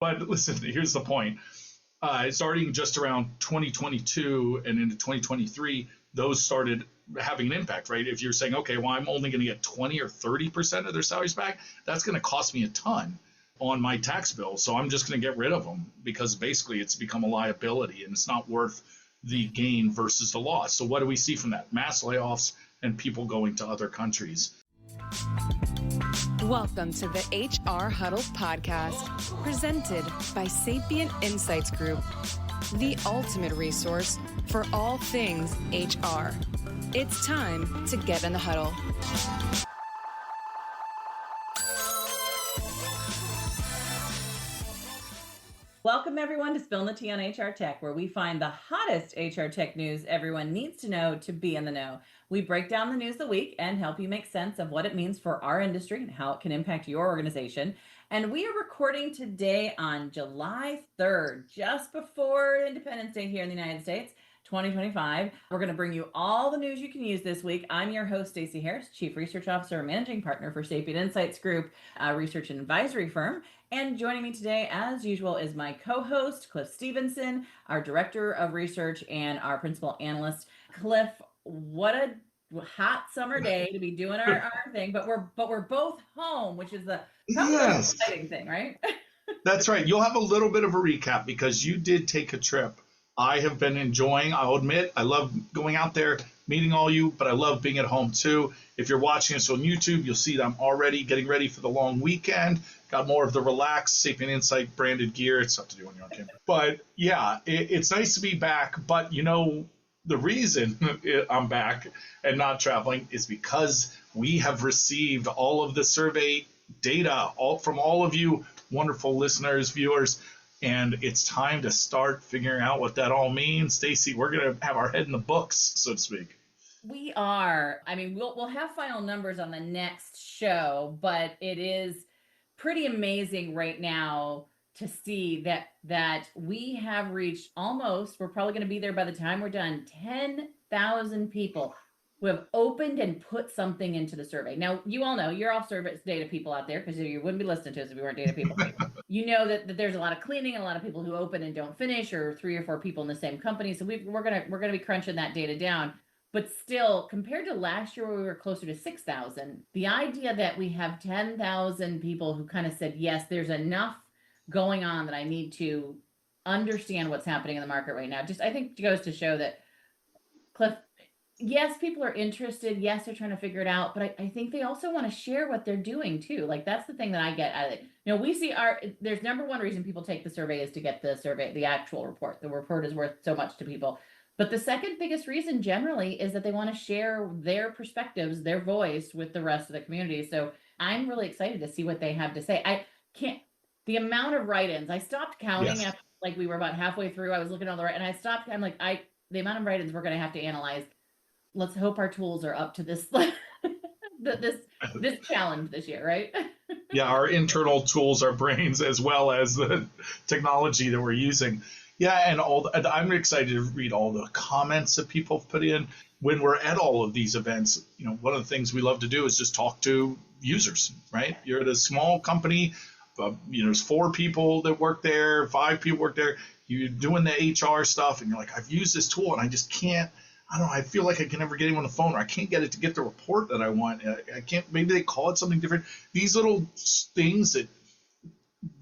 But listen, here's the point. Starting just around 2022 and into 2023, those started having an impact, right? If you're saying, okay, well, I'm only going to get 20 or 30% of their salaries back, that's going to cost me a ton on my tax bill. So I'm just going to get rid of them because basically it's become a liability and it's not worth the gain versus the loss. So what do we see from that? Mass layoffs and people going to other countries. Welcome to the HR Huddle podcast, presented by Sapient Insights Group, the ultimate resource for all things HR. It's time to get in the huddle. Welcome, everyone, to Spilling the Tea on HR Tech, where we find the hottest HR tech news everyone needs to know to be in the know. We break down the news of the week and help you make sense of what it means for our industry and how it can impact your organization. And we are recording today on July 3rd, just before Independence Day here in the United States, 2025. We're going to bring you all the news you can use this week. I'm your host, Stacey Harris, Chief Research Officer and Managing Partner for Sapient Insights Group, a research and advisory firm. And joining me today, as usual, is my co-host, Cliff Stevenson, our Director of Research and our Principal Analyst. Cliff, what a hot summer day to be doing our thing, but we're both home, which is the exciting thing, right? That's right. You'll have a little bit of a recap because you did take a trip. I have been enjoying, I'll admit, I love going out there, meeting all you, but I love being at home too. If you're watching us on YouTube, you'll see that I'm already getting ready for the long weekend. Got more of the relaxed Sapient Insight branded gear. It's tough to do when you're on camera. But yeah, it's nice to be back. But you know, the reason I'm back and not traveling is because we have received all of the survey data from all of you wonderful listeners, viewers. And it's time to start figuring out what that all means. Stacey, we're going to have our head in the books, so to speak. We are. I mean, we'll have final numbers on the next show, but it is pretty amazing right now to see that we have reached almost, we're probably going to be there by the time we're done, 10,000 people who have opened and put something into the survey. Now, you all know you're all service data people out there because you wouldn't be listening to us if we weren't data people. You know that there's a lot of cleaning and a lot of people who open and don't finish, or 3 or 4 people in the same company. So we're gonna be crunching that data down. But still, compared to last year where we were closer to 6,000, the idea that we have 10,000 people who kind of said, yes, there's enough going on that I need to understand what's happening in the market right now. Just, I think it goes to show that, Cliff, yes, people are interested. Yes, they're trying to figure it out. But I think they also want to share what they're doing too. Like, that's the thing that I get out of it. You know, we see there's number one reason people take the survey is to get the survey, the actual report. The report is worth so much to people. But the second biggest reason generally is that they want to share their perspectives, their voice with the rest of the community. So I'm really excited to see what they have to say. The amount of write-ins, I stopped counting after like we were about halfway through. I was looking at all the I'm like, the amount of write-ins we're going to have to analyze. Let's hope our tools are up to this this challenge this year, right? Yeah, our internal tools, our brains, as well as the technology that we're using. Yeah, and I'm excited to read all the comments that people have put in. When we're at all of these events, you know, one of the things we love to do is just talk to users, right? You're at a small company, there's 4 people that work there, 5 people work there. You're doing the HR stuff, and you're like, I've used this tool, and I just can't. I don't know. I feel like I can never get anyone on the phone, or I can't get it to get the report that I want. I can't. Maybe they call it something different. These little things that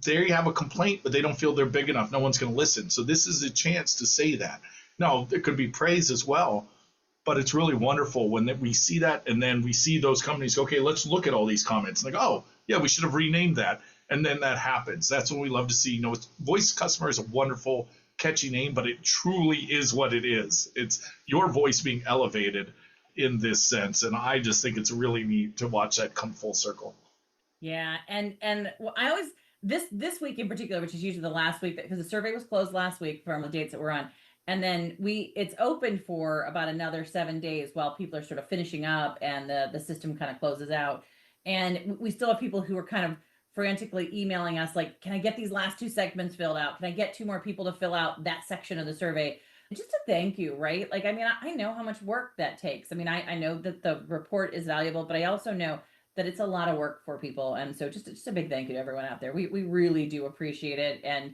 there you have a complaint, but they don't feel they're big enough. No one's going to listen. So this is a chance to say that. Now, there could be praise as well, but it's really wonderful when we see that, and then we see those companies go, okay, let's look at all these comments. Like, oh, yeah, we should have renamed that. And then that happens. That's what we love to see. You know, voice customer is a wonderful, catchy name, but it truly is what it is. It's your voice being elevated in this sense. And I just think it's really neat to watch that come full circle. Yeah. And I always, this week in particular, which is usually the last week, because the survey was closed last week from the dates that we're on. And then it's open for about another 7 days while people are sort of finishing up and the system kind of closes out. And we still have people who are kind of frantically emailing us like, can I get these last 2 segments filled out? Can I get 2 more people to fill out that section of the survey? Just a thank you, right? Like, I mean, I know how much work that takes. I mean, I know that the report is valuable, but I also know that it's a lot of work for people. And so just a big thank you to everyone out there. We really do appreciate it. And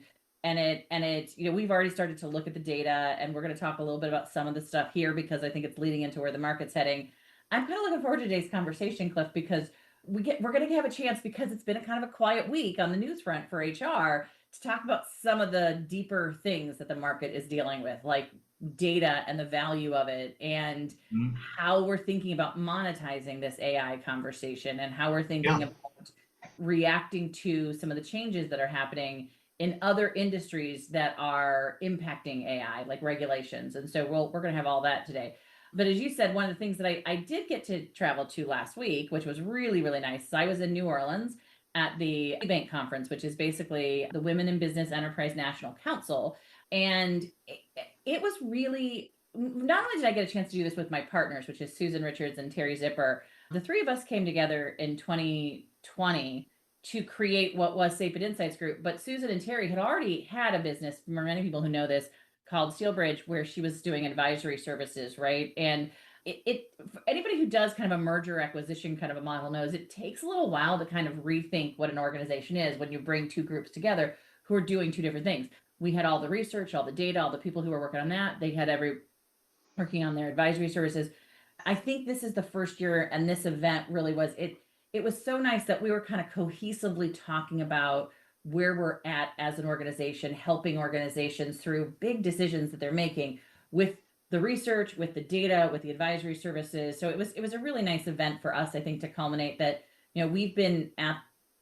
we've already started to look at the data, and we're going to talk a little bit about some of the stuff here because I think it's leading into where the market's heading. I'm kind of looking forward to today's conversation, Cliff, because we're going to have a chance, because it's been a kind of a quiet week on the news front for HR, to talk about some of the deeper things that the market is dealing with, like data and the value of it, and how we're thinking about monetizing this AI conversation, and how we're thinking about reacting to some of the changes that are happening in other industries that are impacting AI, like regulations. And so we're going to have all that today. But as you said, one of the things that I did get to travel to last week, which was really, really nice. I was in New Orleans at the Bank Conference, which is basically the Women in Business Enterprise National Council. And it was really, not only did I get a chance to do this with my partners, which is Susan Richards and Terry Zipper, the three of us came together in 2020 to create what was Sapient Insights Group. But Susan and Terry had already had a business, for many people who know this, called Steelbridge, where she was doing advisory services, right? And anybody who does kind of a merger acquisition kind of a model knows it takes a little while to kind of rethink what an organization is when you bring two groups together who are doing two different things. We had all the research, all the data, all the people who were working on that. They had working on their advisory services. I think this is the first year, and this event really was it. It was so nice that we were kind of cohesively talking about where we're at as an organization, helping organizations through big decisions that they're making with the research, with the data, with the advisory services. So it was a really nice event for us, I think, to culminate that, we've been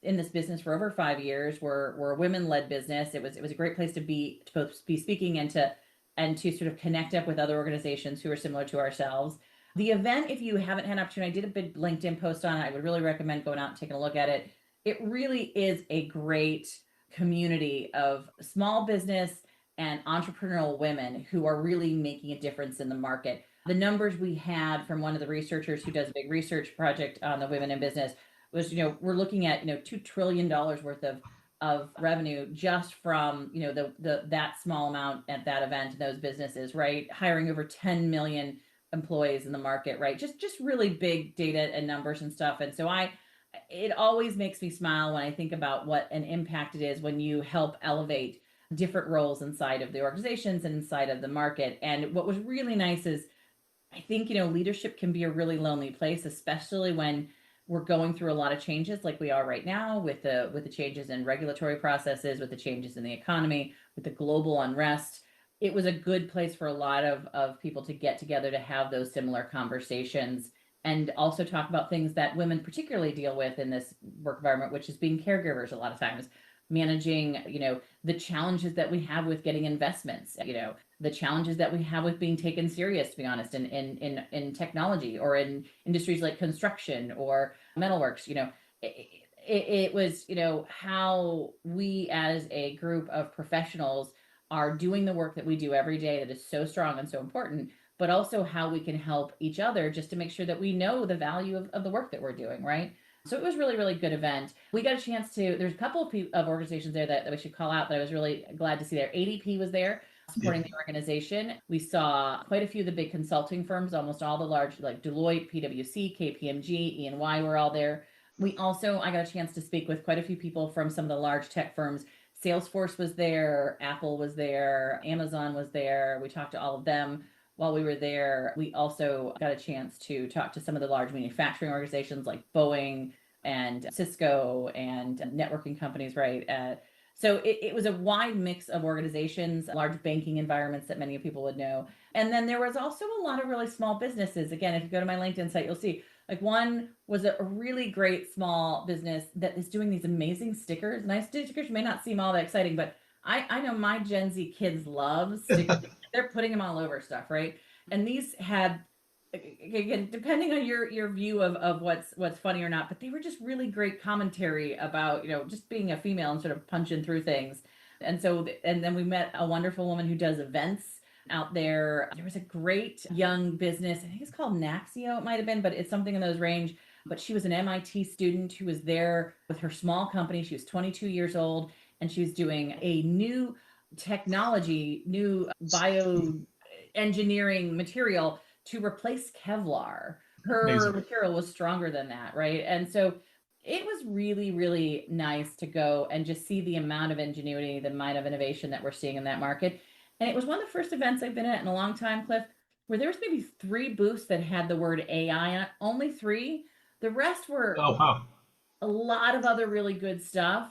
in this business for over 5 years. We're a women-led business. It was a great place to both be speaking and to sort of connect up with other organizations who are similar to ourselves. The event, if you haven't had an opportunity, I did a big LinkedIn post on it. I would really recommend going out and taking a look at it. It really is a great community of small business and entrepreneurial women who are really making a difference in the market. The numbers we had from one of the researchers who does a big research project on the women in business was, we're looking at, $2 trillion worth of revenue just from, that small amount at that event, those businesses, right? Hiring over 10 million employees in the market, right? Just really big data and numbers and stuff. And so it always makes me smile when I think about what an impact it is when you help elevate different roles inside of the organizations and inside of the market. And what was really nice is, I think, leadership can be a really lonely place, especially when we're going through a lot of changes like we are right now with the changes in regulatory processes, with the changes in the economy, with the global unrest. It was a good place for a lot of people to get together to have those similar conversations, and also talk about things that women particularly deal with in this work environment, which is being caregivers a lot of times, managing, the challenges that we have with getting investments, the challenges that we have with being taken serious, to be honest, in technology or in industries like construction or metalworks. It was, how we as a group of professionals are doing the work that we do every day that is so strong and so important, but also how we can help each other just to make sure that we know the value of the work that we're doing, right? So it was really, really good event. We got a chance there's a couple of organizations there that we should call out that I was really glad to see there. ADP was there supporting the organization. We saw quite a few of the big consulting firms, almost all the large, like Deloitte, PwC, KPMG, E&Y were all there. I got a chance to speak with quite a few people from some of the large tech firms. Salesforce was there, Apple was there, Amazon was there. We talked to all of them while we were there. We also got a chance to talk to some of the large manufacturing organizations like Boeing and Cisco and networking companies, right? So it was a wide mix of organizations, large banking environments that many people would know. And then there was also a lot of really small businesses. Again, if you go to my LinkedIn site, you'll see like one was a really great small business that is doing these amazing stickers. Nice stickers may not seem all that exciting, but I know my Gen Z kids love stickers. They're putting them all over stuff, right? And these had, again, depending on your view of what's funny or not, but they were just really great commentary about, just being a female and sort of punching through things. And then we met a wonderful woman who does events out there. There was a great young business, I think it's called Naxio, it might have been, but it's something in those range. But she was an MIT student who was there with her small company. She was 22 years old, and she was doing a new technology, new bioengineering material to replace Kevlar. her Amazing. material was stronger than that, right? And so it was really, really nice to go and just see the amount of ingenuity, the amount of innovation that we're seeing in that market. And it was one of the first events I've been at in a long time, Cliff, where there was maybe 3 booths that had the word AI on it, only 3. The rest were Oh, wow. a lot of other really good stuff.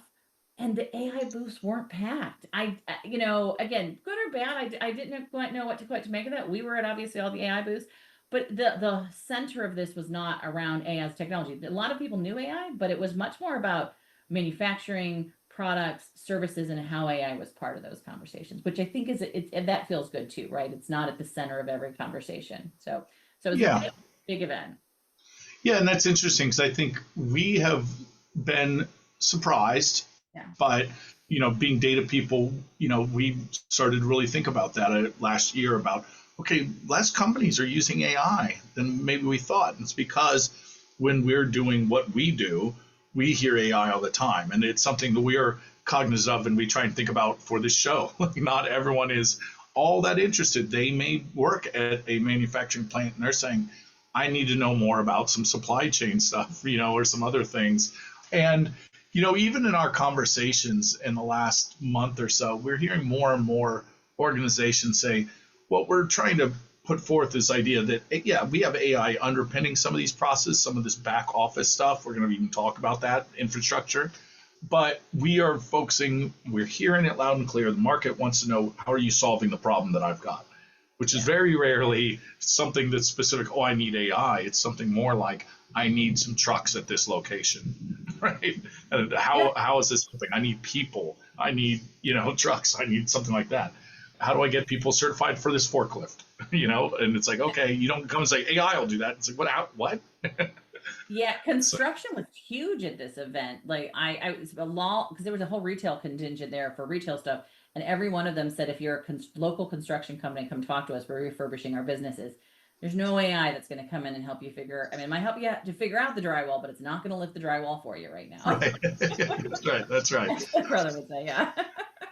And the AI booths weren't packed. Again, good or bad, I didn't quite know what to make of that. We were at obviously all the AI booths, but the center of this was not around AI as technology. A lot of people knew AI, but it was much more about manufacturing, products, services, and how AI was part of those conversations, which I think that feels good too, right? It's not at the center of every conversation. So it was a Yeah. big event. Yeah, and that's interesting because I think we have been surprised, Yeah. but being data people, we started to really think about that last year about, okay, less companies are using AI than maybe we thought. And it's because when we're doing what we do, we hear AI all the time, and it's something that we are cognizant of and we try and think about for this show. Not everyone is all that interested. They may work at a manufacturing plant and they're saying, I need to know more about some supply chain stuff, or some other things. And, even in our conversations in the last month or so, we're hearing more and more organizations say, what we're trying to put forth this idea that, yeah, we have AI underpinning some of these processes, some of this back office stuff. We're going to even talk about that infrastructure. But we're hearing it loud and clear. The market wants to know, how are you solving the problem that I've got? Which is very rarely something that's specific, oh, I need AI. It's something more like, I need some trucks at this location, right? And how is this something? I need people. I need, trucks. I need something like that. How do I get people certified for this forklift? And it's like, okay, you don't come and say, AI will do that. It's like, what? Yeah, construction was huge at this event. Like I was a lot, because there was a whole retail contingent there for retail stuff. And every one of them said, if you're a local construction company, come talk to us. We're refurbishing our businesses. There's no AI that's going to come in and help you it might help you to figure out the drywall, but it's not going to lift the drywall for you right now. Right. That's right. My brother would say, yeah.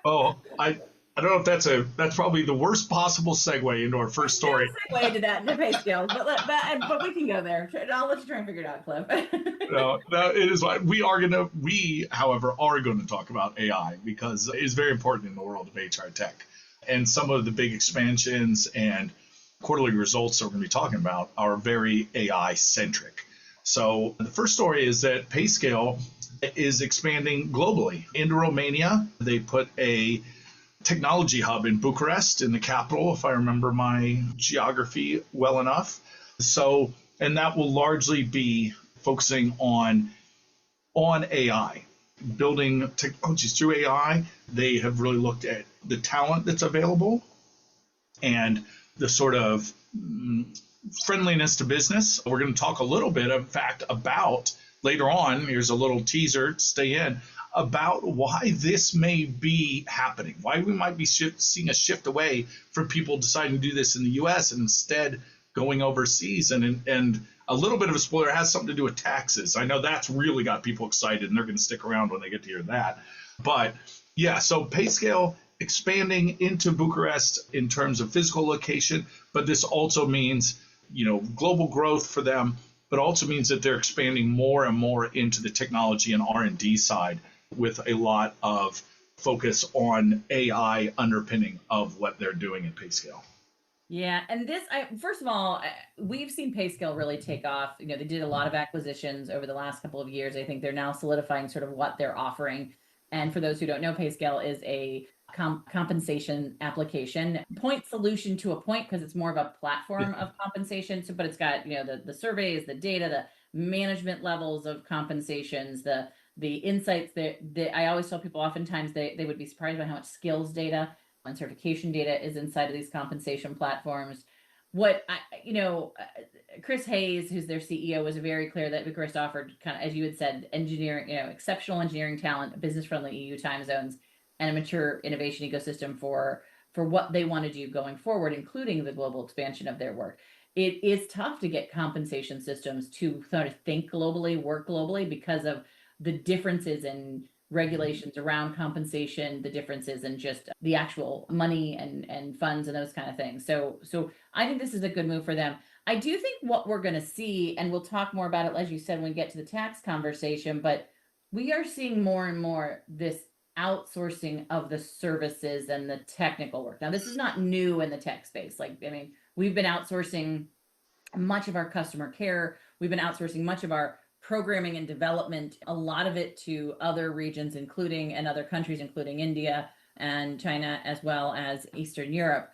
Oh, I don't know if that's probably the worst possible segue into our first story. Segue to that into Payscale, but we can go there. I'll let you try and figure it out, Cliff. No, it is. We, however, are going to talk about AI because it's very important in the world of HR tech. And some of the big expansions and quarterly results that we're going to be talking about are very AI centric. So the first story is that Payscale is expanding globally into Romania. They put a technology hub in Bucharest, in the capital, if I remember my geography well enough. So, and that will largely be focusing on AI, building technologies through AI. They have really looked at the talent that's available and the sort of friendliness to business. We're going to talk a little bit, in fact, about later on, here's a little teaser, stay in, about why this may be happening, why we might be seeing a shift away from people deciding to do this in the US and instead going overseas. And a little bit of a spoiler, has something to do with taxes. I know that's really got people excited and they're going to stick around when they get to hear that. But yeah, so Payscale expanding into Bucharest in terms of physical location, but this also means, global growth for them, but also means that they're expanding more and more into the technology and R&D side with a lot of focus on AI underpinning of what they're doing at Payscale. Yeah, and first of all, we've seen Payscale really take off. They did a lot of acquisitions over the last couple of years. I think they're now solidifying sort of what they're offering. And for those who don't know, Payscale is a compensation application, point solution to a point, because it's more of a platform of compensation. So, but it's got the surveys, the data, the management levels of compensations, the insights that I always tell people. Oftentimes they would be surprised by how much skills data and certification data is inside of these compensation platforms. Chris Hayes, who's their CEO, was very clear that Bucharest offered, kind of, as you had said, engineering, exceptional engineering talent, business-friendly EU time zones, and a mature innovation ecosystem for what they want to do going forward, including the global expansion of their work. It is tough to get compensation systems to sort of think globally, work globally, because of the differences in regulations around compensation, the differences in just the actual money and funds and those kind of things. So I think this is a good move for them. I do think what we're going to see, and we'll talk more about it, as you said, when we get to the tax conversation, but we are seeing more and more this outsourcing of the services and the technical work. Now, this is not new in the tech space. Like, I mean, we've been outsourcing much of our customer care. We've been outsourcing much of our programming and development, a lot of it to other regions, including and other countries, including India and China, as well as Eastern Europe.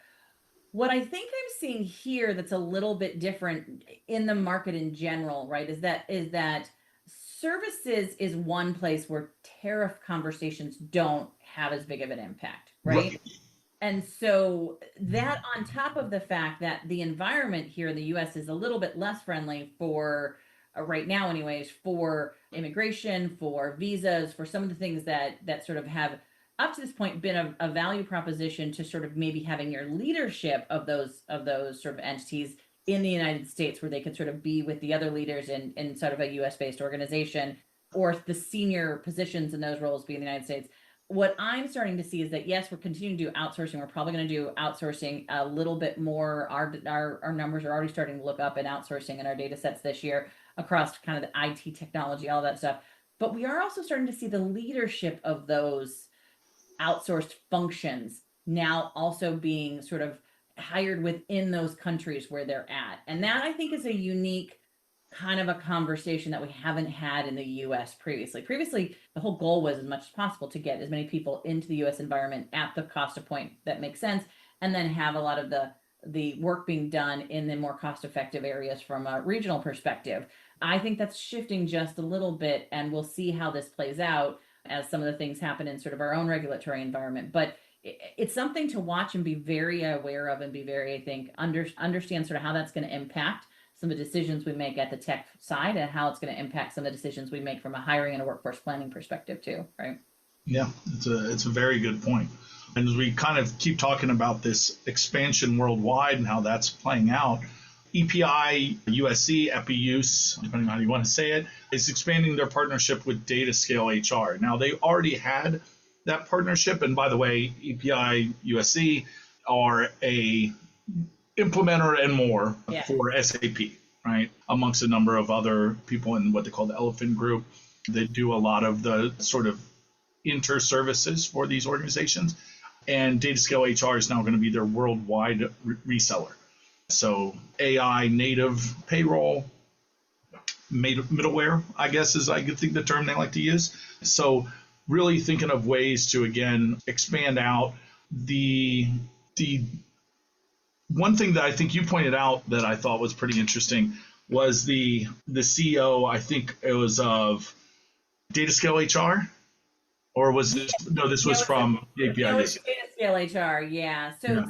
What I think I'm seeing here that's a little bit different in the market in general, right, is that services is one place where tariff conversations don't have as big of an impact, right? And so that, on top of the fact that the environment here in the US is a little bit less friendly for, right now anyways, for immigration, for visas, for some of the things that sort of have up to this point been a value proposition to sort of maybe having your leadership of those sort of entities in the United States, where they could sort of be with the other leaders in sort of a US based organization, or the senior positions in those roles be in the United States. What I'm starting to see is that, yes, we're continuing to do outsourcing. We're probably going to do outsourcing a little bit more. Our numbers are already starting to look up in outsourcing in our data sets this year across kind of the IT technology, all that stuff. But we are also starting to see the leadership of those outsourced functions now also being sort of hired within those countries where they're at. And that, I think, is a unique kind of a conversation that we haven't had in the US previously. Previously, the whole goal was as much as possible to get as many people into the US environment at the cost of point that makes sense, and then have a lot of the work being done in the more cost-effective areas from a regional perspective. I think that's shifting just a little bit, and we'll see how this plays out as some of the things happen in sort of our own regulatory environment. But it's something to watch and be very aware of, and be very, I think, understand sort of how that's going to impact some of the decisions we make at the tech side, and how it's going to impact some of the decisions we make from a hiring and a workforce planning perspective too, right? Yeah, it's a very good point. And as we kind of keep talking about this expansion worldwide and how that's playing out, EPI-USE, EPI-USE, depending on how you want to say it, is expanding their partnership with datascalehr. Now, they already had that partnership. And by the way, EPI-USE are a implementer and more for SAP, right? Amongst a number of other people in what they call the Elephant Group. They do a lot of the sort of inter-services for these organizations. And datascalehr is now going to be their worldwide reseller. So AI native payroll, middleware, I guess is, I think, the term they like to use. So really thinking of ways to, again, expand out the one thing that I think you pointed out that I thought was pretty interesting was the CEO, I think it was of datascalehr, or was this, no, this was from API-USE. datascalehr, yeah. So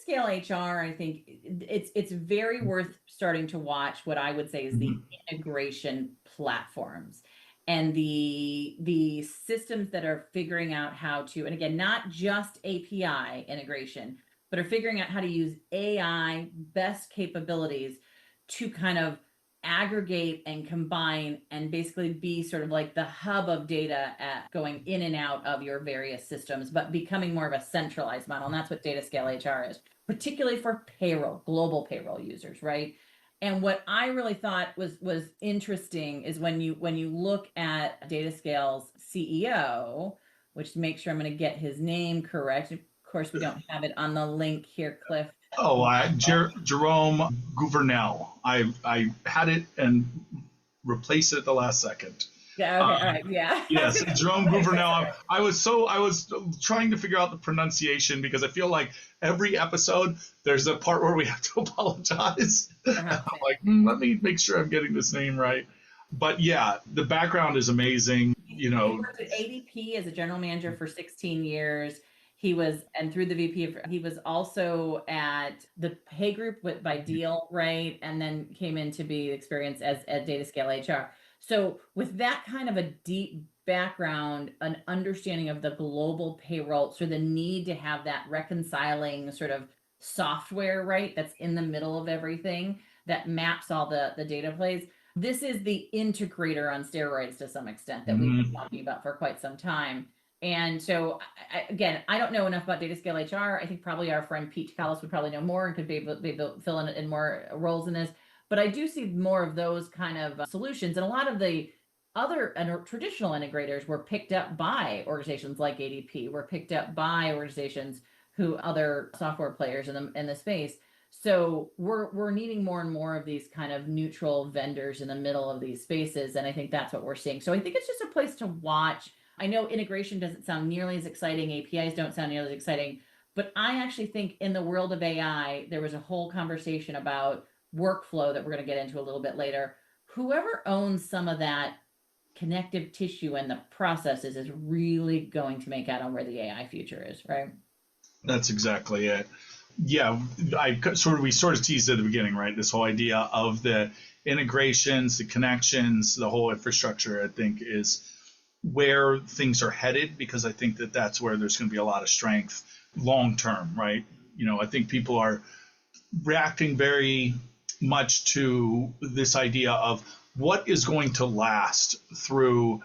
datascalehr, I think it's very worth starting to watch what I would say is the integration platforms and the systems that are figuring out how to, and again, not just API integration, but are figuring out how to use AI best capabilities to kind of aggregate and combine and basically be sort of like the hub of data going in and out of your various systems, but becoming more of a centralized model. And that's what datascalehr is, particularly for payroll, global payroll users, right? And what I really thought was interesting is when you look at Datascale's CEO, which, to make sure I'm going to get his name correct, of course, we don't have it on the link here, Cliff. Oh, Jerome Gouvernel. I had it and replaced it at the last second. Yeah. Okay. All right. Yeah. Yes, Jerome Gouvernel. I was trying to figure out the pronunciation because I feel like every episode there's a part where we have to apologize. I'm like, let me make sure I'm getting this name right. But yeah, the background is amazing. You know, he worked at ADP as a general manager for 16 years. He was, and through the VP, he was also at the pay group by Deal, right? And then came in to be experienced at datascalehr. So with that kind of a deep background, an understanding of the global payroll, so the need to have that reconciling sort of software, right? That's in the middle of everything that maps all the data plays. This is the integrator on steroids to some extent that we've been talking about for quite some time. And so, again, I don't know enough about datascalehr. I think probably our friend Pete Callis would probably know more and could be able to fill in more roles in this. But I do see more of those kind of solutions. And a lot of the other traditional integrators were picked up by organizations like ADP, were picked up by organizations who other software players in the space. So we're needing more and more of these kind of neutral vendors in the middle of these spaces. And I think that's what we're seeing. So I think it's just a place to watch. I know integration doesn't sound nearly as exciting. APIs don't sound nearly as exciting. But I actually think in the world of AI, there was a whole conversation about workflow that we're going to get into a little bit later. Whoever owns some of that connective tissue and the processes is really going to make out on where the AI future is, right? That's exactly it. Yeah, we sort of teased at the beginning, right? This whole idea of the integrations, the connections, the whole infrastructure, I think, is where things are headed, because I think that that's where there's going to be a lot of strength long term, right? I think people are reacting very much to this idea of what is going to last through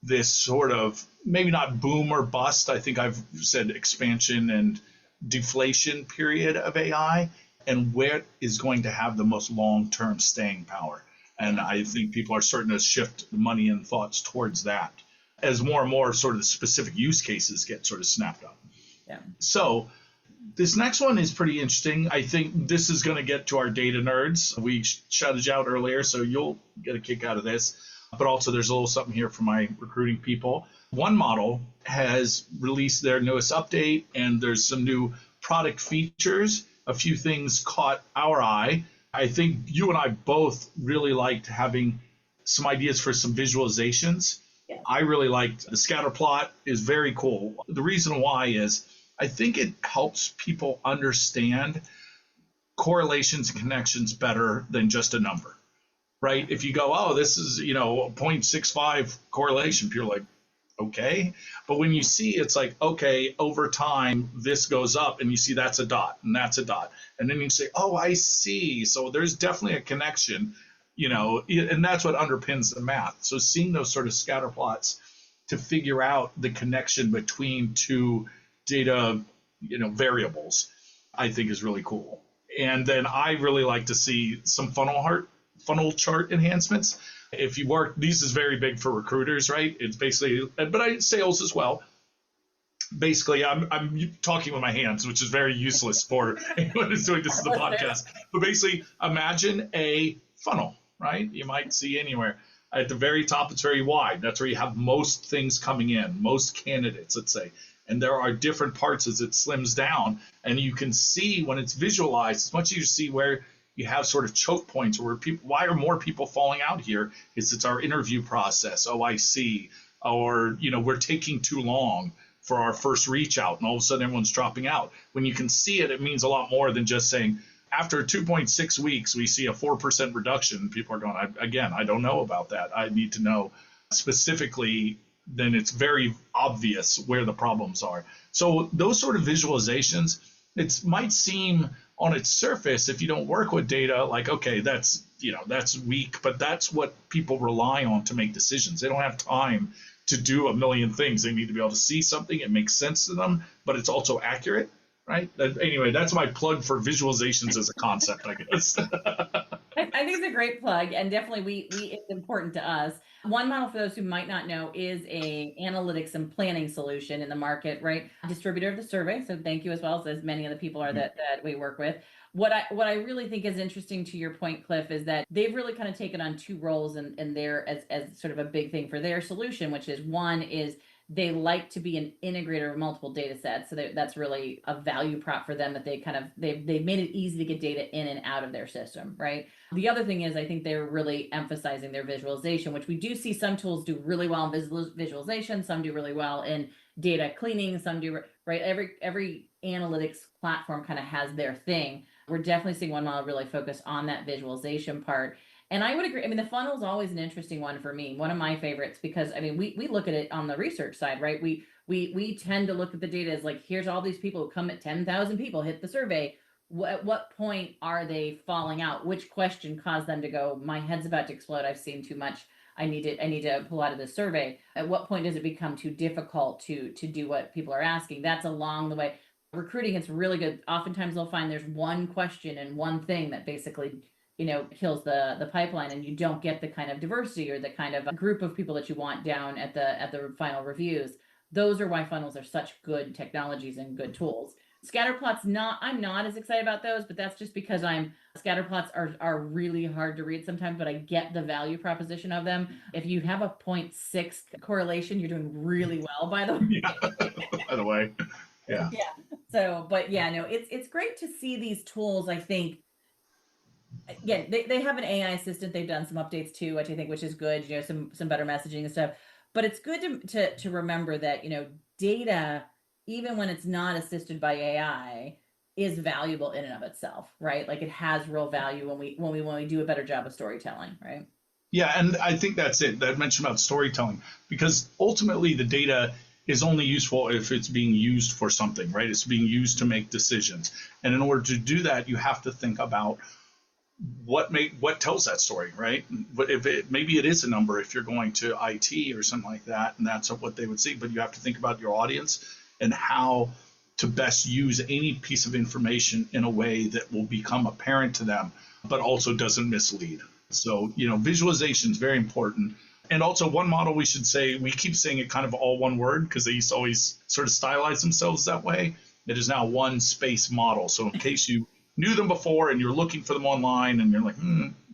this sort of, maybe not boom or bust, I think I've said expansion and deflation period of AI, and where is going to have the most long-term staying power. And I think people are starting to shift money and thoughts towards that as more and more sort of specific use cases get sort of snapped up. Yeah. So this next one is pretty interesting. I think this is going to get to our data nerds. We shouted you out earlier, so you'll get a kick out of this. But also there's a little something here for my recruiting people. One Model has released their newest update, and there's some new product features. A few things caught our eye. I think you and I both really liked having some ideas for some visualizations. Yeah. I really liked the scatter plot. Is very cool. The reason why is I think it helps people understand correlations and connections better than just a number. Right? If you go, oh, this is, 0.65 correlation, you're like, okay. But when you see, it's like, okay, over time, this goes up, and you see that's a dot, and that's a dot. And then you say, oh, I see. So there's definitely a connection, and that's what underpins the math. So seeing those sort of scatter plots to figure out the connection between two data, variables, I think is really cool. And then I really like to see some funnel chart enhancements. If you work, this is very big for recruiters, right? It's basically, but sales as well. Basically, I'm talking with my hands, which is very useless for anyone who's doing this in the podcast. But basically, imagine a funnel, right? You might see anywhere. At the very top, it's very wide. That's where you have most things coming in, most candidates, let's say. And there are different parts as it slims down. And you can see when it's visualized, it's much easier to see where you have sort of choke points where why are more people falling out here? It's our interview process. Oh, I see. Or, we're taking too long for our first reach out, and all of a sudden everyone's dropping out. When you can see it, it means a lot more than just saying, after 2.6 weeks, we see a 4% reduction. People are going, I don't know about that. I need to know specifically. Then it's very obvious where the problems are. So those sort of visualizations, it might seem on its surface, if you don't work with data, like, okay, that's weak, but that's what people rely on to make decisions. They don't have time to do a million things. They need to be able to see something. It makes sense to them, but it's also accurate, right? Anyway, that's my plug for visualizations as a concept, I guess. I think it's a great plug, and definitely it's important to us. One Model, for those who might not know, is a analytics and planning solution in the market, right? Distributor of the survey. So thank you as well as many of the people are that we work with. What I really think is interesting to your point, Cliff, is that they've really kind of taken on two roles in there as sort of a big thing for their solution, which is one is they like to be an integrator of multiple data sets. So that's really a value prop for them, that they've made it easy to get data in and out of their system, right? The other thing is I think they're really emphasizing their visualization, which we do see some tools do really well in visualization, some do really well in data cleaning, some do, right? Every analytics platform kind of has their thing. We're definitely seeing One Model really focus on that visualization part. And I would agree. I mean, the funnel is always an interesting one for me. One of my favorites, because I mean, we look at it on the research side, right? We tend to look at the data as like, here's all these people who come at 10,000 people, hit the survey. At what point are they falling out? Which question caused them to go, my head's about to explode. I've seen too much. I need to pull out of this survey. At what point does it become too difficult to do what people are asking? That's along the way. Recruiting, it's really good. Oftentimes they'll find there's one question and one thing that basically kills the pipeline, and you don't get the kind of diversity or the kind of group of people that you want down at the final reviews. Those are why funnels are such good technologies and good tools. Scatterplots, I'm not as excited about those, but that's just because scatterplots are really hard to read sometimes, but I get the value proposition of them. If you have a 0.6 correlation, you're doing really well, by the way. Yeah. By the way. Yeah. Yeah. So, but yeah, no, it's great to see these tools. I think, again, they have an AI assistant. They've done some updates too, which is good, some better messaging and stuff. But it's good to remember that, data, even when it's not assisted by AI, is valuable in and of itself, right? Like it has real value when we do a better job of storytelling, right? Yeah, and I think that's it. That mention about storytelling, because ultimately the data is only useful if it's being used for something, right? It's being used to make decisions. And in order to do that, you have to think about what tells that story, right? But maybe it is a number if you're going to IT or something like that, and that's what they would see. But you have to think about your audience and how to best use any piece of information in a way that will become apparent to them, but also doesn't mislead. So, visualization is very important. And also one model we should say, we keep saying it kind of all one word because they used to always sort of stylize themselves that way. It is now one space model. So in case you knew them before and you're looking for them online and you're like,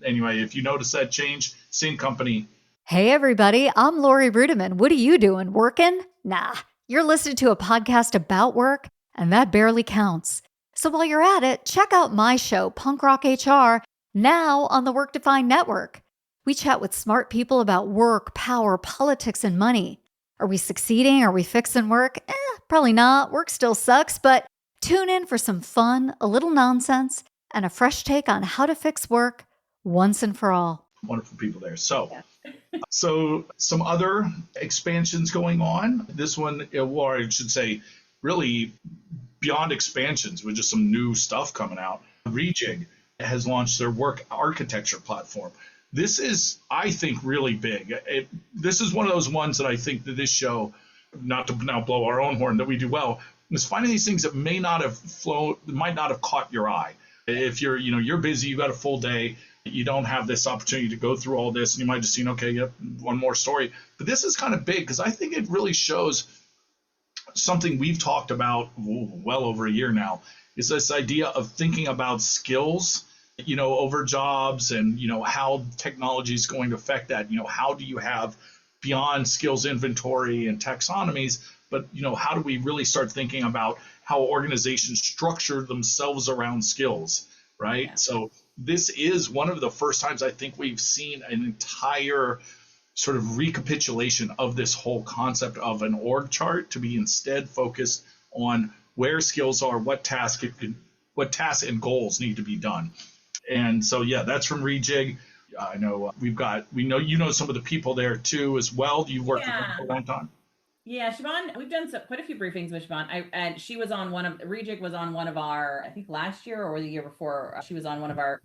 anyway, if you notice that change, same company. Hey, everybody, I'm Lori Rudiman. What are you doing? Working? Nah, you're listening to a podcast about work, and that barely counts. So while you're at it, check out my show, Punk Rock HR, now on the Work Defined Network. We chat with smart people about work, power, politics, and money. Are we succeeding? Are we fixing work? Probably not. Work still sucks, but tune in for some fun, a little nonsense, and a fresh take on how to fix work once and for all. Wonderful people there. So some other expansions going on. This one, or I should say, really beyond expansions with just some new stuff coming out. Rejig has launched their work architecture platform. This is, I think, really big. This is one of those ones that I think that this show, not to now blow our own horn, that we do well, is finding these things that might not have caught your eye. If you're busy, you got a full day, you don't have this opportunity to go through all this, and you might just seen, okay, yep, one more story. But this is kind of big because I think it really shows something we've talked about well over a year now, is this idea of thinking about skills, over jobs, and how technology is going to affect that. How do you have beyond skills inventory and taxonomies, but how do we really start thinking about how organizations structure themselves around skills, right? Yeah. So this is one of the first times I think we've seen an entire sort of recapitulation of this whole concept of an org chart to be instead focused on where skills are, what tasks and goals need to be done. And so, yeah, that's from Rejig. I know we know some of the people there too as well. You've worked with them for a long time. Yeah, Siobhan, we've done quite a few briefings with Siobhan. And she was on Rejig was on one of our, I think last year or the year before, she was on one of our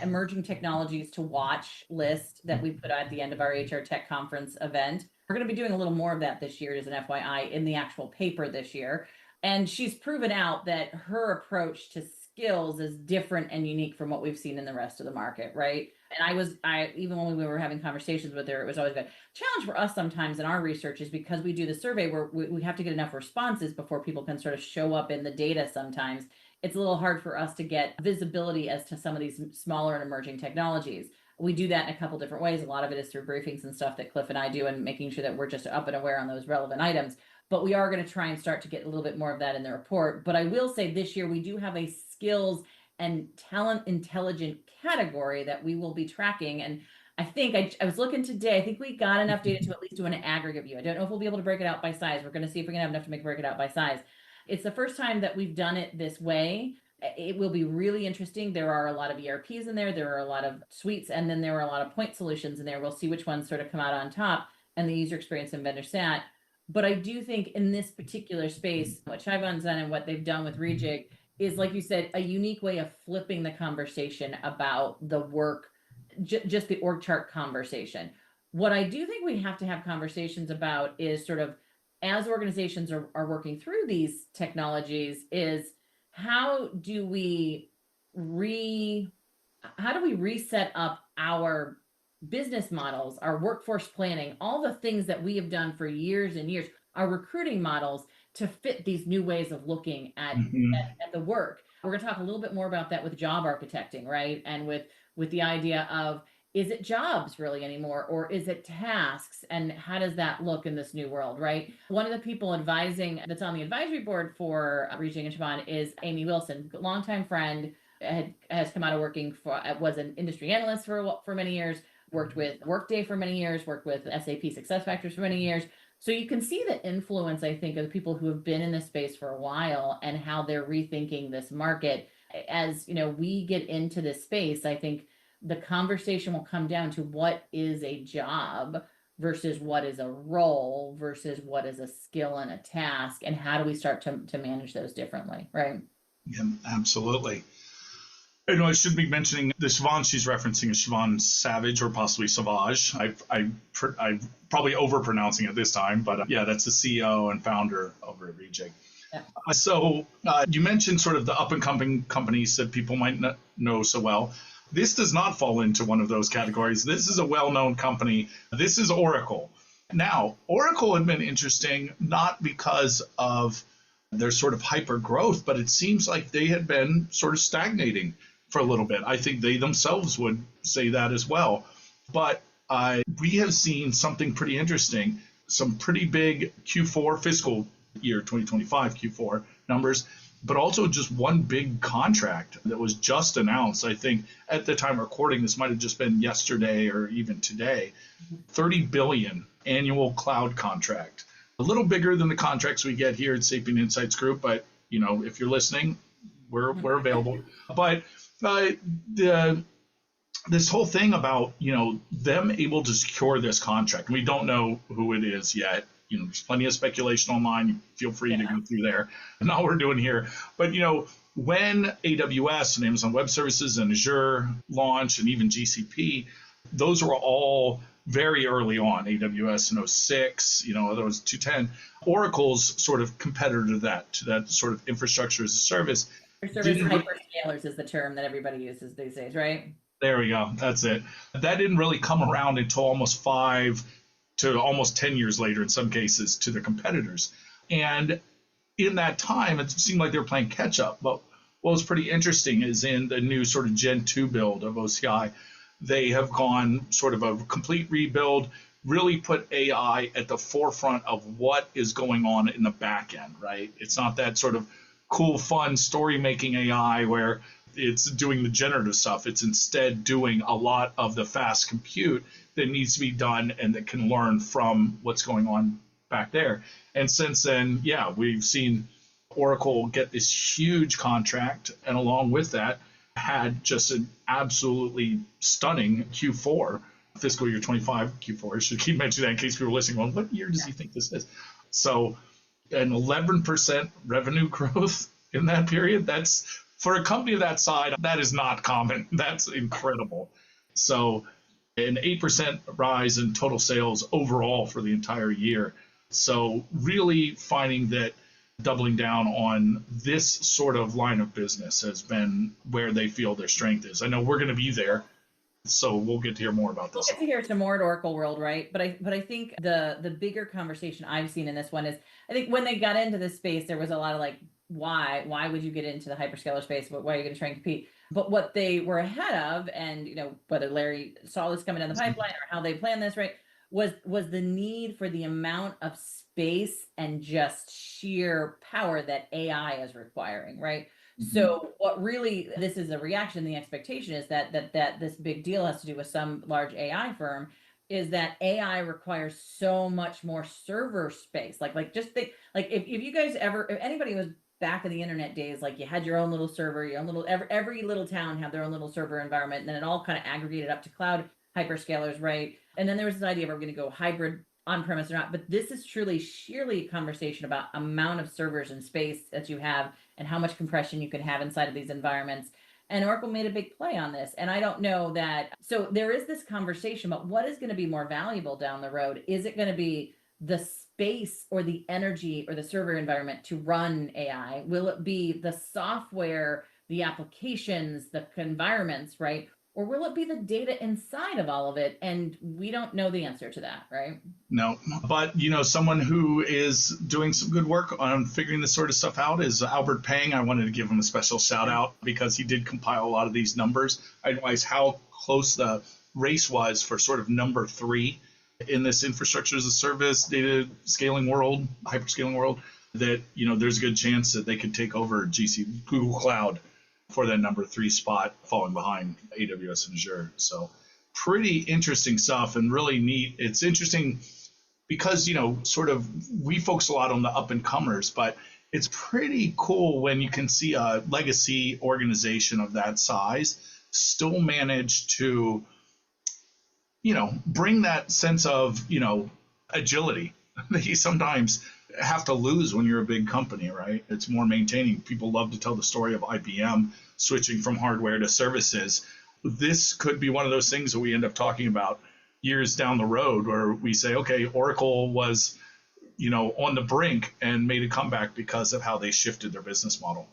emerging technologies to watch list that we put at the end of our HR Tech Conference event. We're going to be doing a little more of that this year as an FYI in the actual paper this year. And she's proven out that her approach to skills is different and unique from what we've seen in the rest of the market, right? And I even when we were having conversations with her, it was always a challenge for us sometimes in our research is because we do the survey where we have to get enough responses before people can sort of show up in the data sometimes. It's a little hard for us to get visibility as to some of these smaller and emerging technologies. We do that in a couple different ways. A lot of it is through briefings and stuff that Cliff and I do and making sure that we're just up and aware on those relevant items. But we are going to try and start to get a little bit more of that in the report. But I will say this year, we do have a skills and talent intelligent category that we will be tracking. And I think I was looking today, I think we got enough data to at least do an aggregate view. I don't know if we'll be able to break it out by size. We're going to see if we can have enough to break it out by size. It's the first time that we've done it this way. It will be really interesting. There are a lot of ERPs in there. There are a lot of suites, and then there are a lot of point solutions in there. We'll see which ones sort of come out on top and the user experience and vendor sat. But I do think in this particular space, what Chivon's done and what they've done with Rejig is, like you said, a unique way of flipping the conversation about the work, just the org chart conversation. What I do think we have to have conversations about is sort of, as organizations are working through these technologies, is how do we how do we reset up our business models, our workforce planning, all the things that we have done for years and years, our recruiting models to fit these new ways of looking at the work. We're going to talk a little bit more about that with job architecting, right? And with the idea of, is it jobs really anymore, or is it tasks? And how does that look in this new world, right? One of the people advising that's on the advisory board for Reaching and Siobhan is Amy Wilson, longtime friend, has come out of working for, was an industry analyst for many years, worked with Workday for many years, worked with SAP SuccessFactors for many years. So you can see the influence, I think, of the people who have been in this space for a while and how they're rethinking this market. As you know, we get into this space, I think the conversation will come down to what is a job versus what is a role versus what is a skill and a task, and how do we start to manage those differently, right? Yeah, absolutely. I know I should be mentioning the Siobhan she's referencing is Siobhan Savage, or possibly Savage. I'm probably overpronouncing it this time, but yeah, that's the CEO and founder over at Rejig. Yeah. So you mentioned sort of the up-and-coming companies that people might not know so well. This does not fall into one of those categories. This is a well-known company. This is Oracle. Now, Oracle had been interesting not because of their sort of hyper growth, but it seems like they had been sort of stagnating for a little bit. I think they themselves would say that as well. But we have seen something pretty interesting, some pretty big Q4 fiscal year 2025 Q4 numbers, but also just one big contract that was just announced. I think at the time of recording, this might have just been yesterday or even today, 30 billion annual cloud contract. A little bigger than the contracts we get here at Sapient Insights Group, but you know, if you're listening, we're available. But this whole thing about, you know, them able to secure this contract, we don't know who it is yet. You know, there's plenty of speculation online. Feel free to go through there. Not what we're doing here. But, you know, when AWS and Amazon Web Services and Azure launched, and even GCP, those were all very early on. AWS in 06, you know, those 2010. Oracle's sort of competitor to that sort of infrastructure as a service. Service hyperscalers is the term that everybody uses these days, right? There we go. That's it. That didn't really come around until almost 5 to almost 10 years later, in some cases, to their competitors. And in that time, it seemed like they were playing catch up. But what was pretty interesting is in the new sort of Gen 2 build of OCI, they have gone sort of a complete rebuild, really put AI at the forefront of what is going on in the back end, right? It's not that sort of cool, fun story-making AI where it's doing the generative stuff. It's instead doing a lot of the fast compute that needs to be done and that can learn from what's going on back there. And since then, yeah, we've seen Oracle get this huge contract, and along with that, had just an absolutely stunning Q4, fiscal year 25 Q4. I should keep mentioning that in case people are listening going, what year does he think this is? So an 11% revenue growth in that period, that's, for a company of that size, that is not common. That's incredible. So an 8% rise in total sales overall for the entire year. So really finding that doubling down on this sort of line of business has been where they feel their strength is. I know we're going to be there, so we'll get to hear more about this. We'll get to hear some more at Oracle World, right? But I think the bigger conversation I've seen in this one is, I think when they got into this space, there was a lot of like, why would you get into the hyperscaler space? Why are you going to try and compete? But what they were ahead of, and you know, whether Larry saw this coming down the pipeline or how they planned this, right, was the need for the amount of space and just sheer power that AI is requiring, right? Mm-hmm. So what really, this is a reaction, the expectation is that this big deal has to do with some large AI firm, is that AI requires so much more server space. Like just think, like if you guys ever, if anybody was back in the internet days, like you had your own little server, your own little, every little town had their own little server environment, and then it all kind of aggregated up to cloud hyperscalers, right? And then there was this idea of, are we going to go hybrid on-premise or not? But this is sheerly a conversation about amount of servers and space that you have and how much compression you can have inside of these environments. And Oracle made a big play on this. And I don't know that, so there is this conversation about what is going to be more valuable down the road. Is it going to be the space or the energy or the server environment to run AI? Will it be the software the applications, the environments, right? Or will it be the data inside of all of it? And we don't know the answer to that, right? No, but someone who is doing some good work on figuring this sort of stuff out is Albert Pang. I wanted to give him a special shout out because he did compile a lot of these numbers. I realized how close the race was for sort of number 3 in this infrastructure as a service, data scaling world, hyperscaling world, that, there's a good chance that they could take over Google Cloud for that number 3 spot, falling behind AWS and Azure. So pretty interesting stuff and really neat. It's interesting because, sort of we focus a lot on the up and comers, but it's pretty cool when you can see a legacy organization of that size still manage to, bring that sense of, agility that you sometimes have to lose when you're a big company, right? It's more maintaining. People love to tell the story of IBM switching from hardware to services. This could be one of those things that we end up talking about years down the road where we say, okay, Oracle was, on the brink and made a comeback because of how they shifted their business model.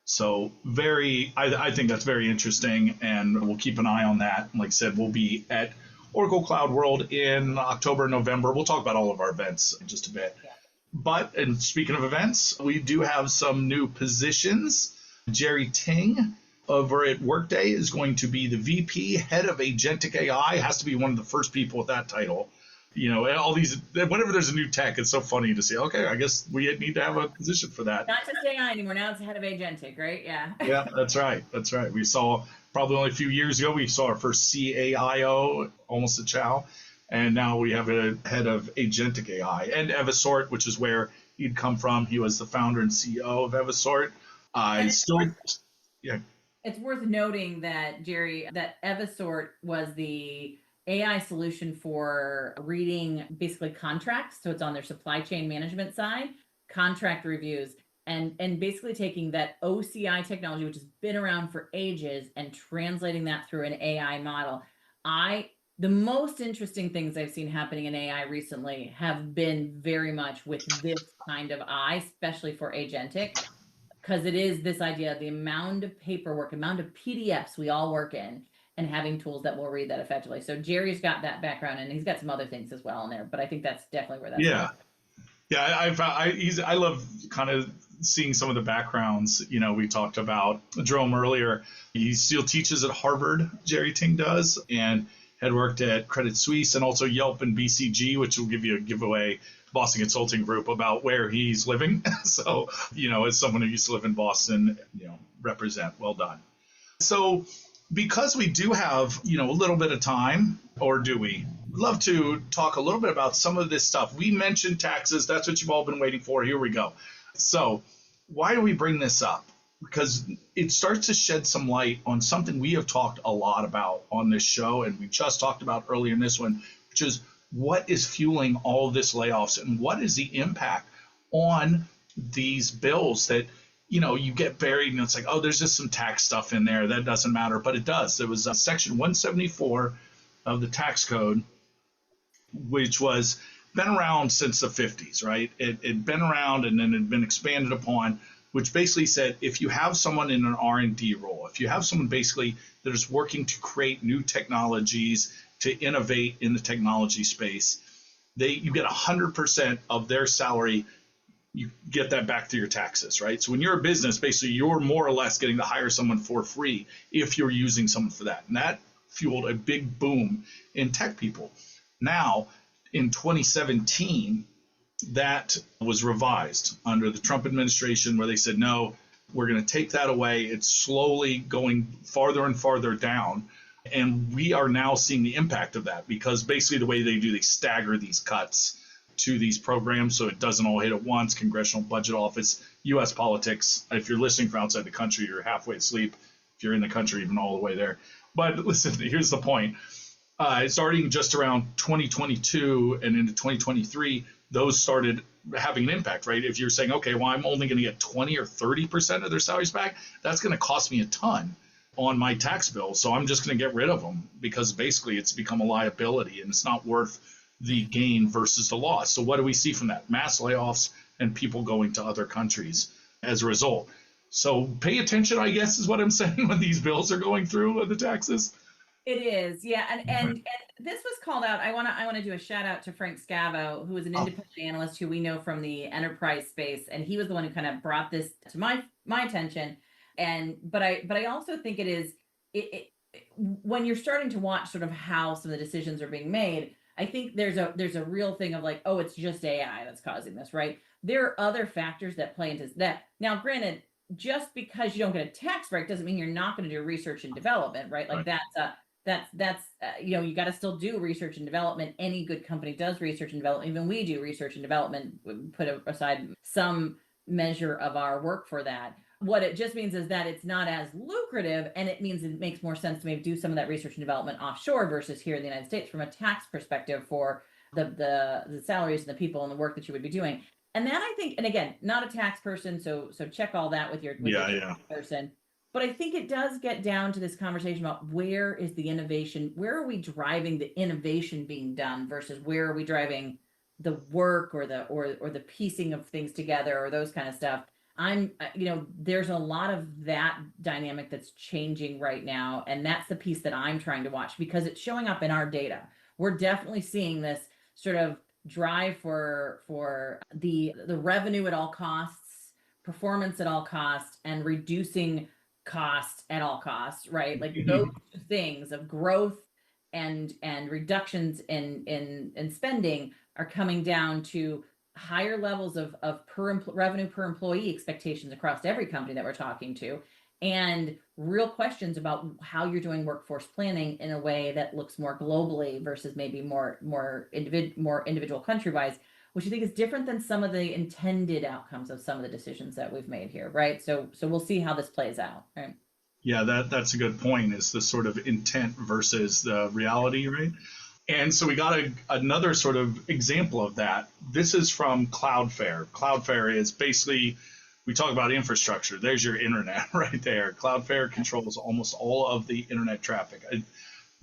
So I think that's very interesting, and we'll keep an eye on that. Like I said, we'll be at Oracle Cloud World in October, November. We'll talk about all of our events in just a bit. Yeah. But, and speaking of events, we do have some new positions. Jerry Ting over at Workday is going to be the VP, head of agentic AI. Has to be one of the first people with that title. All these, whenever there's a new tech, it's so funny to say, okay, I guess we need to have a position for that. Not just AI anymore. Now it's head of agentic, right? Yeah. Yeah, that's right. That's right. We saw probably only a few years ago, we saw our first CAIO, almost a chow. And now we have a head of agentic AI. And Evisort, which is where he'd come from. He was the founder and CEO of Evisort. It's worth noting that, Jerry, that Evisort was the AI solution for reading basically contracts. So it's on their supply chain management side, contract reviews, and basically taking that OCI technology, which has been around for ages, and translating that through an AI model. The most interesting things I've seen happening in AI recently have been very much with this kind of eye, especially for agentic, because it is this idea, the amount of paperwork, amount of PDFs we all work in, and having tools that will read that effectively. So Jerry's got that background, and he's got some other things as well in there, but I think that's definitely where that's going. Yeah, I love kind of seeing some of the backgrounds. We talked about Jerome earlier. He still teaches at Harvard, Jerry Ting does, and had worked at Credit Suisse and also Yelp and BCG, which will give you a giveaway, Boston Consulting Group, about where he's living. So, as someone who used to live in Boston, represent. Well done. So because we do have, a little bit of time, or do we? We'd love to talk a little bit about some of this stuff. We mentioned taxes. That's what you've all been waiting for. Here we go. So why do we bring this up? Because it starts to shed some light on something we have talked a lot about on this show, and we just talked about earlier in this one, which is what is fueling all of this layoffs and what is the impact on these bills that, you get buried and it's like, oh, there's just some tax stuff in there. That doesn't matter. But it does. There was a section 174 of the tax code, which was been around since the 50s, right? It'd been around and then it had been expanded upon, which basically said if you have someone in an R&D role, if you have someone basically that is working to create new technologies, to innovate in the technology space, you get 100% of their salary. You get that back through your taxes, right? So when you're a business, basically you're more or less getting to hire someone for free if you're using someone for that. And that fueled a big boom in tech people. Now, in 2017, that was revised under the Trump administration, where they said, no, we're going to take that away. It's slowly going farther and farther down. And we are now seeing the impact of that, because basically the way they stagger these cuts to these programs so it doesn't all hit at once. Congressional Budget Office, U.S. politics. If you're listening from outside the country, you're halfway asleep. If you're in the country, even all the way there. But listen, here's the point. Starting just around 2022 and into 2023, those started having an impact, right? If you're saying, okay, well, I'm only going to get 20 or 30% of their salaries back, that's going to cost me a ton on my tax bill. So I'm just going to get rid of them, because basically it's become a liability and it's not worth the gain versus the loss. So what do we see from that? Mass layoffs and people going to other countries as a result. So pay attention, I guess, is what I'm saying when these bills are going through the taxes. It is, yeah, and this was called out. I want to do a shout out to Frank Scavo, who is an independent analyst who we know from the enterprise space, and he was the one who kind of brought this to my attention. And but I also think it is when you're starting to watch sort of how some of the decisions are being made. I think there's a real thing of like, oh, it's just AI that's causing this, right? There are other factors that play into that. Now, granted, just because you don't get a tax break doesn't mean you're not going to do research and development, right? Like that's you got to still do research and development. Any good company does research and development. Even we do research and development. We put aside some measure of our work for that. What it just means is that it's not as lucrative, and it means it makes more sense to maybe do some of that research and development offshore versus here in the United States from a tax perspective for the salaries and the people and the work that you would be doing. And that I think, and again, not a tax person, so check all that with your tax person. But I think it does get down to this conversation about where is the innovation, where are we driving the innovation being done versus where are we driving the work or the piecing of things together or those kind of stuff. There's a lot of that dynamic that's changing right now. And that's the piece that I'm trying to watch because it's showing up in our data. We're definitely seeing this sort of drive for the revenue at all costs, performance at all costs, and reducing cost at all costs, right? Like those two things of growth and reductions in spending are coming down to higher levels of revenue per employee expectations across every company that we're talking to, and real questions about how you're doing workforce planning in a way that looks more globally versus maybe more individual country-wise, which I think is different than some of the intended outcomes of some of the decisions that we've made here, right? So we'll see how this plays out, right? Yeah, that's a good point, is the sort of intent versus the reality, right? And so we got another sort of example of that. This is from Cloudflare. Cloudflare is basically, we talk about infrastructure. There's your internet right there. Cloudflare controls almost all of the internet traffic.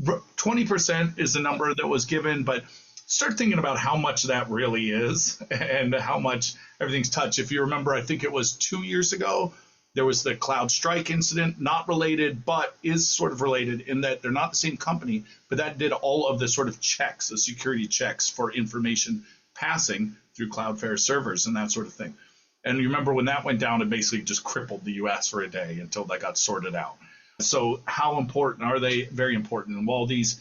20% is the number that was given, but start thinking about how much that really is and how much everything's touched. If you remember, I think it was 2 years ago, there was the CloudStrike incident, not related, but is sort of related in that they're not the same company, but that did all of the sort of checks, the security checks for information passing through Cloudflare servers and that sort of thing. And you remember when that went down, it basically just crippled the US for a day until that got sorted out. So how important are they? Very important. And while these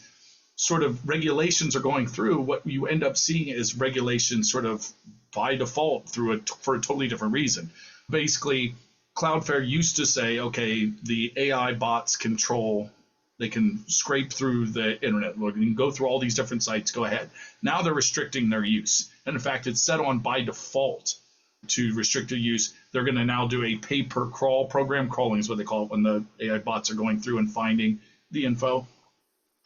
sort of regulations are going through, what you end up seeing is regulation sort of by default for a totally different reason. Basically, Cloudflare used to say, okay, the AI bots they can scrape through the internet, they can go through all these different sites, go ahead. Now they're restricting their use. And in fact, it's set on by default to restricted use. They're going to now do a pay per crawl. Program crawling is what they call it when the AI bots are going through and finding the info,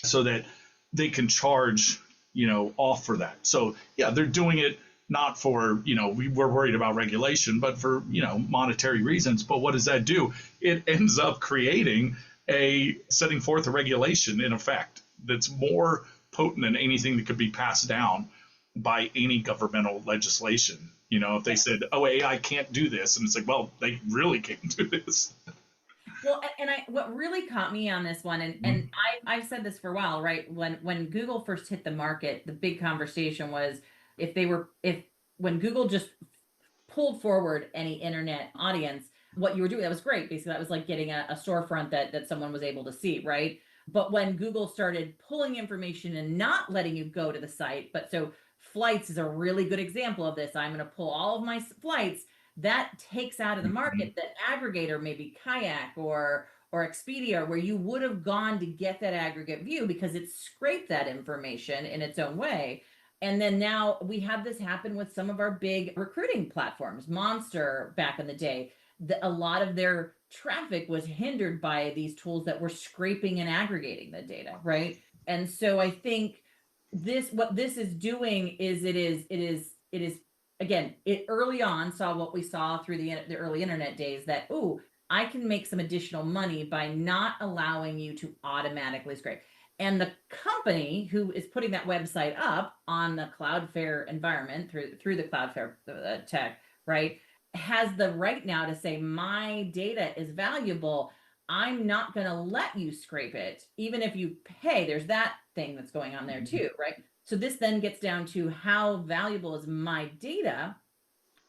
so that they can charge, off for that. So yeah, they're doing it not for, we're worried about regulation, but for, monetary reasons. But what does that do? It ends up setting forth a regulation in effect that's more potent than anything that could be passed down by any governmental legislation. If they said, oh, AI can't do this, and it's like, well, they really can't do this. Well, and what really caught me on this one, and I've said this for a while, right? When Google first hit the market, the big conversation was when Google just pulled forward any internet audience, what you were doing, that was great. Basically, that was like getting a storefront that someone was able to see, right? But when Google started pulling information and not letting you go to the site, so flights is a really good example of this. I'm going to pull all of my flights. That takes out of the market that aggregator, maybe Kayak or Expedia, where you would have gone to get that aggregate view because it scraped that information in its own way. And then now we have this happen with some of our big recruiting platforms. Monster, back in the day, a lot of their traffic was hindered by these tools that were scraping and aggregating the data, right? And so I think what this is doing is it is again, it early on saw what we saw through the early internet days, that I can make some additional money by not allowing you to automatically scrape. And the company who is putting that website up on the Cloudflare environment through the Cloudflare tech, right, has the right now to say, my data is valuable. I'm not going to let you scrape it, even if you pay. There's that thing that's going on there too, right? So this then gets down to how valuable is my data.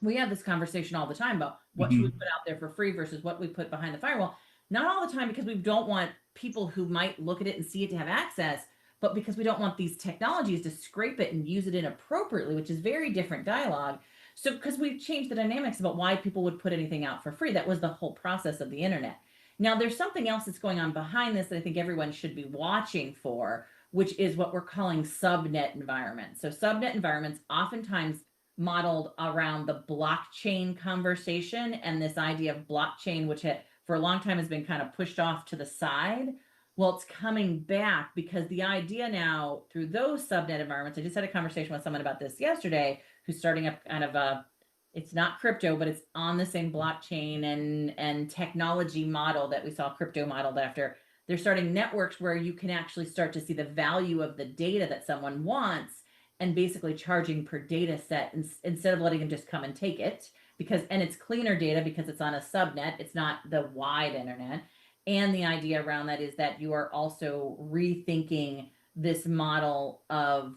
We have this conversation all the time about what should we put out there for free versus what we put behind the firewall. Not all the time because we don't want people who might look at it and see it to have access, but because we don't want these technologies to scrape it and use it inappropriately, which is very different dialogue. So because we've changed the dynamics about why people would put anything out for free. That was the whole process of the internet. Now there's something else that's going on behind this that I think everyone should be watching for, which is what we're calling subnet environments. So subnet environments oftentimes modeled around the blockchain conversation and this idea of blockchain, which for a long time has been kind of pushed off to the side. Well, it's coming back because the idea now through those subnet environments, I just had a conversation with someone about this yesterday, who's starting up kind of it's not crypto, but it's on the same blockchain and technology model that we saw crypto modeled after. They're starting networks where you can actually start to see the value of the data that someone wants and basically charging per data set instead of letting them just come and take it, and it's cleaner data because it's on a subnet. It's not the wide internet. And the idea around that is that you are also rethinking this model of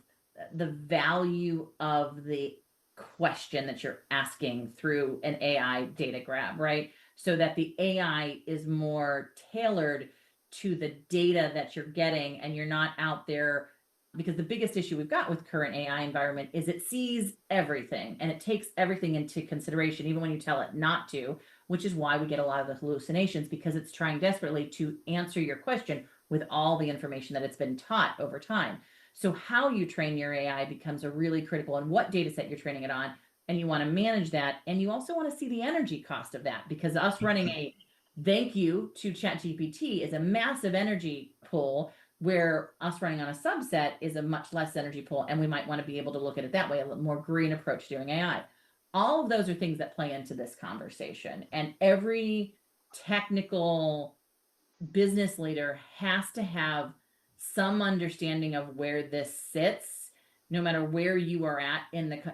the value of the question that you're asking through an AI data grab, right? So that the AI is more tailored to the data that you're getting, and you're not out there, because the biggest issue we've got with current AI environment is it sees everything and it takes everything into consideration, even when you tell it not to, which is why we get a lot of the hallucinations, because it's trying desperately to answer your question with all the information that it's been taught over time. So how you train your AI becomes a really critical, and what data set you're training it on, and you want to manage that. And you also want to see the energy cost of that, because us running a thank you to ChatGPT is a massive energy pool, where us running on a subset is a much less energy pool. And we might want to be able to look at it that way, a little more green approach to doing AI. All of those are things that play into this conversation. And every technical business leader has to have some understanding of where this sits, no matter where you are at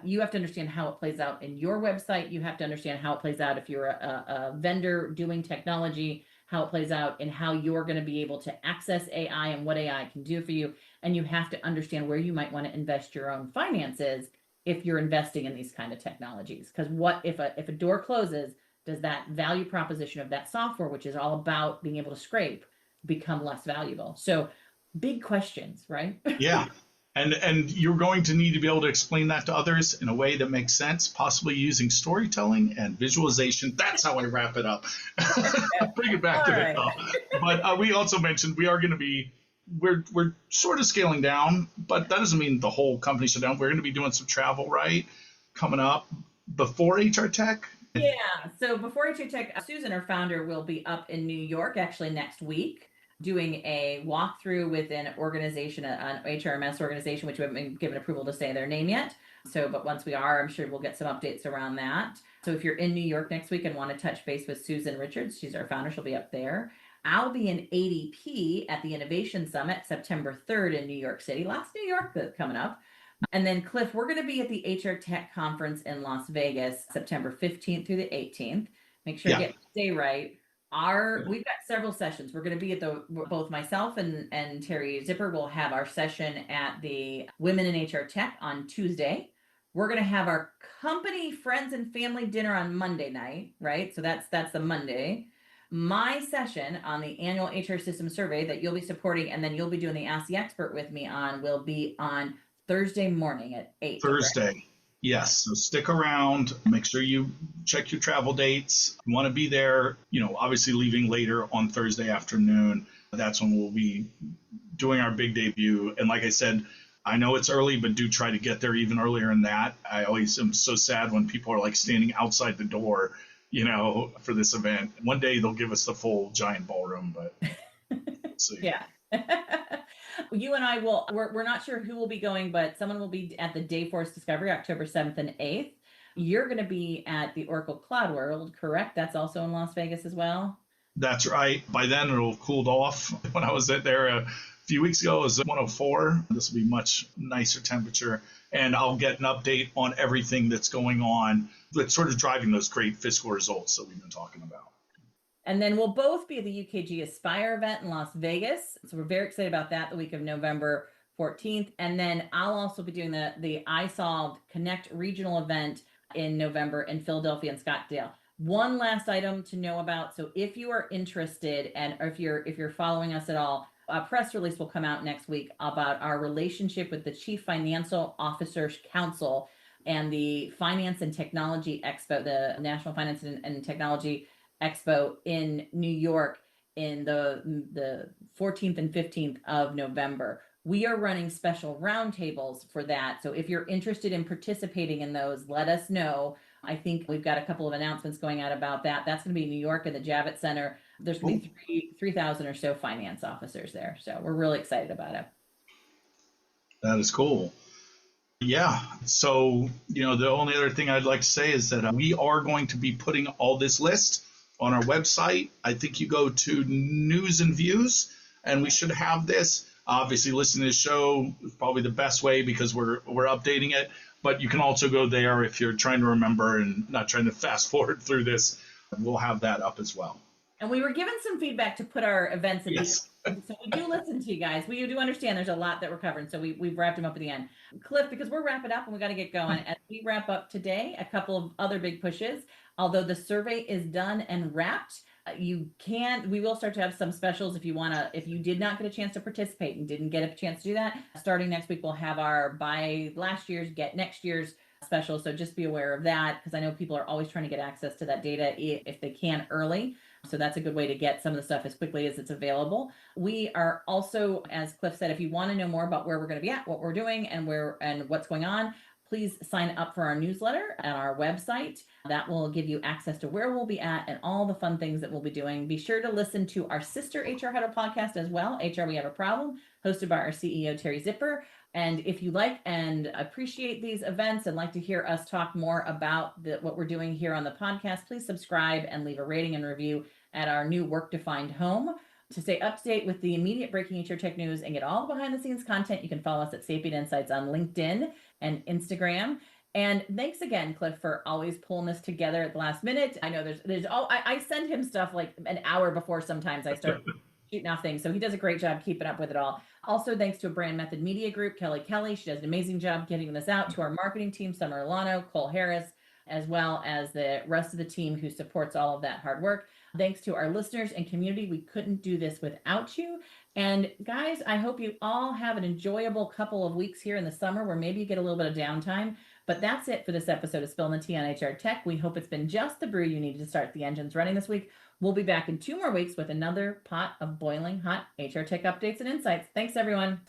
you have to understand how it plays out in your website. You have to understand how it plays out if you're a vendor doing technology, how it plays out and how you're going to be able to access AI and what AI can do for you. And you have to understand where you might want to invest your own finances if you're investing in these kind of technologies. Because what if a door closes, does that value proposition of that software, which is all about being able to scrape, become less valuable? So big questions, right? Yeah. And you're going to need to be able to explain that to others in a way that makes sense, possibly using storytelling and visualization. That's how I wrap it up. Bring it back to the top. But we also mentioned we are going to be, we're sort of scaling down, but that doesn't mean the whole company shut down. We're going to be doing some travel, right, coming up before HR Tech. Yeah. So before HR Tech, Susan, our founder, will be up in New York actually next week, doing a walkthrough with an organization, an HRMS organization, which we haven't been given approval to say their name yet. So, but once we are, I'm sure we'll get some updates around that. So if you're in New York next week and want to touch base with Susan Richards, she's our founder, she'll be up there. I'll be in ADP at the Innovation Summit, September 3rd in New York City. Lots of New York that's coming up. And then Cliff, we're going to be at the HR Tech Conference in Las Vegas, September 15th through the 18th. Make sure you get the day right. We've got several sessions. We're going to be at both myself and Terry Zipper will have our session at the Women in HR Tech on Tuesday. We're going to have our company friends and family dinner on Monday night, right? So that's the Monday. My session on the annual HR system survey that you'll be supporting, and then you'll be doing the Ask the Expert with me on, will be on Thursday morning at 8. Thursday. Right? Yes. So stick around. Make sure you check your travel dates. You want to be there, obviously leaving later on Thursday afternoon. That's when we'll be doing our big debut. And like I said, I know it's early, but do try to get there even earlier than that. I always am so sad when people are like standing outside the door, for this event. One day they'll give us the full giant ballroom, but we'll see. Yeah. You and I we're not sure who will be going, but someone will be at the Dayforce Discovery, October 7th and 8th. You're going to be at the Oracle Cloud World, correct? That's also in Las Vegas as well? That's right. By then it'll have cooled off. When I was there few weeks ago it was 104. This will be much nicer temperature. And I'll get an update on everything that's going on that's sort of driving those great fiscal results that we've been talking about. And then we'll both be at the UKG Aspire event in Las Vegas. So we're very excited about that the week of November 14th. And then I'll also be doing the iSolved Connect regional event in November in Philadelphia and Scottsdale. One last item to know about. So if you are interested, and if you're following us at all, a press release will come out next week about our relationship with the Chief Financial Officers Council and the Finance and Technology Expo, the National Finance and Technology Expo in New York in the 14th and 15th of November. We are running special roundtables for that. So if you're interested in participating in those, let us know. I think we've got a couple of announcements going out about that. That's going to be in New York at the Javits Center. There's going to be 3,000 or so finance officers there. So we're really excited about it. That is cool. Yeah. So, the only other thing I'd like to say is that we are going to be putting all this list on our website. I think you go to news and views, and we should have this. Obviously, listening to the show is probably the best way because we're updating it. But you can also go there if you're trying to remember and not trying to fast forward through this. We'll have that up as well. And we were given some feedback to put our events in. Yes. So we do listen to you guys. We do understand there's a lot that we're covering. So we've wrapped them up at the end. Cliff, because we're wrapping up and we got to get going. As we wrap up today, a couple of other big pushes. Although the survey is done and wrapped, we will start to have some specials if you did not get a chance to participate and didn't get a chance to do that. Starting next week, we'll have our buy last year's, get next year's special. So just be aware of that, because I know people are always trying to get access to that data if they can early. So that's a good way to get some of the stuff as quickly as it's available. We are also, as Cliff said, if you want to know more about where we're going to be at, what we're doing, and what's going on, please sign up for our newsletter at our website. That will give you access to where we'll be at and all the fun things that we'll be doing. Be sure to listen to our sister HR Huddle podcast as well, HR We Have a Problem, hosted by our CEO, Terry Zipper. And if you like and appreciate these events and like to hear us talk more about what we're doing here on the podcast, please subscribe and leave a rating and review at our new work-defined home. To stay up to date with the immediate breaking HR tech news and get all the behind-the-scenes content, you can follow us at Sapient Insights on LinkedIn and Instagram. And thanks again, Cliff, for always pulling this together at the last minute. I know I send him stuff like an hour before sometimes I start shooting off things. So he does a great job keeping up with it all. Also, thanks to a Brand Method Media Group, Kelly. She does an amazing job getting this out. To our marketing team, Summer Alano, Cole Harris, as well as the rest of the team who supports all of that hard work. Thanks to our listeners and community. We couldn't do this without you. And guys, I hope you all have an enjoyable couple of weeks here in the summer where maybe you get a little bit of downtime. But that's it for this episode of Spilling the Tea on HR Tech. We hope it's been just the brew you needed to start the engines running this week. We'll be back in 2 more weeks with another pot of boiling hot HR Tech updates and insights. Thanks, everyone.